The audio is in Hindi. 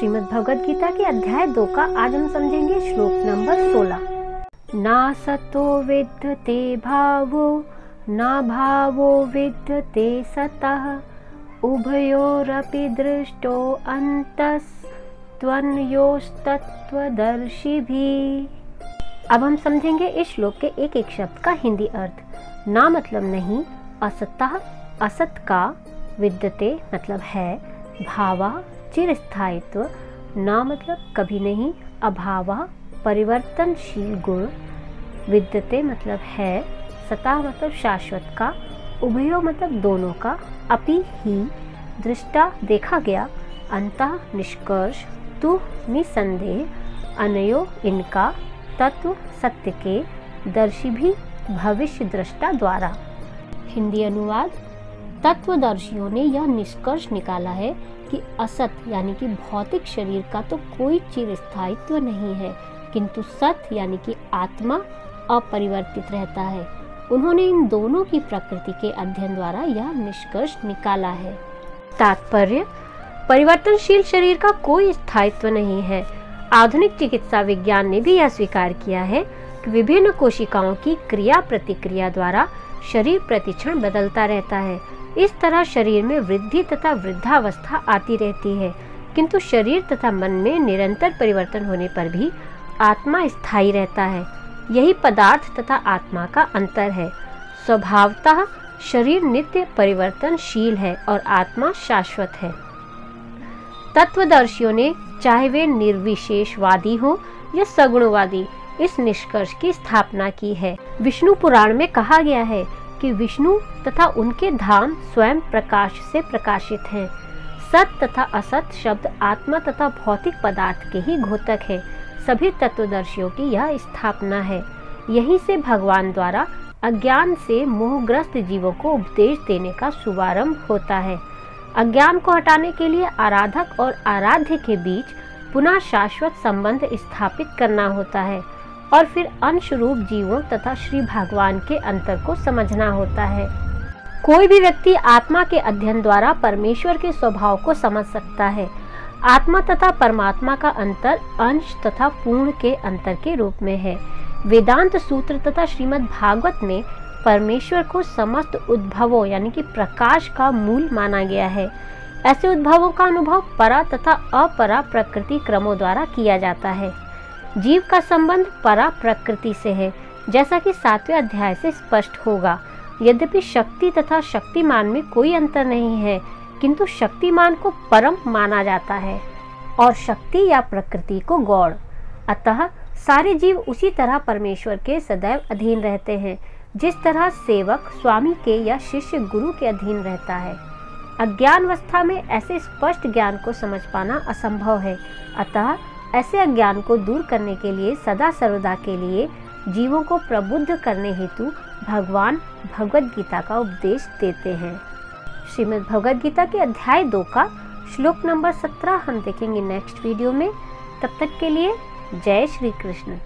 श्रीमद् भगवद गीता के अध्याय 2 का आज हम समझेंगे श्लोक नंबर 16। ना सतो विद्यते भावो ना भावो विद्यते सतः उभयोरपि दृष्टो अन्तस्त्वन्योस्तत्त्वदर्शिभिः। अब हम समझेंगे इस श्लोक के एक एक शब्द का हिंदी अर्थ। ना मतलब नहीं, असतः असत का, विद्यते मतलब है, भावा चिरस्थायित्व, ना मतलब कभी नहीं, अभावा परिवर्तनशील गुण, विद्यते मतलब है, सता मतलब शाश्वत का, उभयो मतलब दोनों का, अपि ही दृष्टा देखा गया, अंतः निष्कर्ष, तु निसंदेह, अनयो इनका, तत्व सत्य के, दर्शी भी भविष्य दृष्टा द्वारा। हिंदी अनुवाद। तत्वदर्शियों ने यह निष्कर्ष निकाला है कि असत यानी कि भौतिक शरीर का तो कोई चिरस्थायित्व नहीं है, किंतु सत यानी कि आत्मा अपरिवर्तित रहता है। उन्होंने इन दोनों की प्रकृति के अध्ययन द्वारा यह निष्कर्ष निकाला है। तात्पर्य, परिवर्तनशील शरीर का कोई स्थायित्व नहीं है। आधुनिक चिकित्सा विज्ञान ने भी यह स्वीकार किया है कि विभिन्न कोशिकाओं की क्रिया प्रतिक्रिया द्वारा शरीर प्रतिक्षण बदलता रहता है। इस तरह शरीर में वृद्धि तथा वृद्धावस्था आती रहती है, किंतु शरीर तथा मन में निरंतर परिवर्तन होने पर भी आत्मा स्थायी रहता है। यही पदार्थ तथा आत्मा का अंतर है। स्वभावतः शरीर नित्य परिवर्तनशील है और आत्मा शाश्वत है। तत्वदर्शियों ने, चाहे वे निर्विशेषवादी हो या सगुणवादी, इस निष्कर्ष की स्थापना की है। विष्णु पुराण में कहा गया है कि विष्णु तथा उनके धाम स्वयं प्रकाश से प्रकाशित हैं। सत तथा असत शब्द आत्मा तथा भौतिक पदार्थ के ही घोतक है। सभी तत्वदर्शियों की यह स्थापना है। यहीं से भगवान द्वारा अज्ञान से मोहग्रस्त जीवों को उपदेश देने का शुभारंभ होता है। अज्ञान को हटाने के लिए आराधक और आराध्य के बीच पुनः शाश्वत संबंध स्थापित करना होता है और फिर अंश रूप जीवों तथा श्री भगवान के अंतर को समझना होता है। कोई भी व्यक्ति आत्मा के अध्ययन द्वारा परमेश्वर के स्वभाव को समझ सकता है। आत्मा तथा परमात्मा का अंतर अंश तथा पूर्ण के अंतर के रूप में है। वेदांत सूत्र तथा श्रीमद् भागवत में परमेश्वर को समस्त उद्भवों यानी कि प्रकाश का मूल माना गया है। ऐसे उद्भवों का अनुभव परा तथा अपरा प्रकृति क्रमों द्वारा किया जाता है। जीव का संबंध परा प्रकृति से है, जैसा कि 7वें अध्याय से स्पष्ट होगा। यद्यपि शक्ति तथा शक्तिमान में कोई अंतर नहीं है, किंतु शक्तिमान को परम माना जाता है और शक्ति या प्रकृति को गौण। अतः सारे जीव उसी तरह परमेश्वर के सदैव अधीन रहते हैं, जिस तरह सेवक स्वामी के या शिष्य गुरु के अधीन रहता है। अज्ञानावस्था में ऐसे स्पष्ट ज्ञान को समझ पाना असंभव है। अतः ऐसे अज्ञान को दूर करने के लिए सदा सर्वदा के लिए जीवों को प्रबुद्ध करने हेतु भगवान भगवद गीता का उपदेश देते हैं। श्रीमद् भगवद गीता के अध्याय 2 का श्लोक नंबर 17 हम देखेंगे नेक्स्ट वीडियो में। तब तक के लिए जय श्री कृष्ण।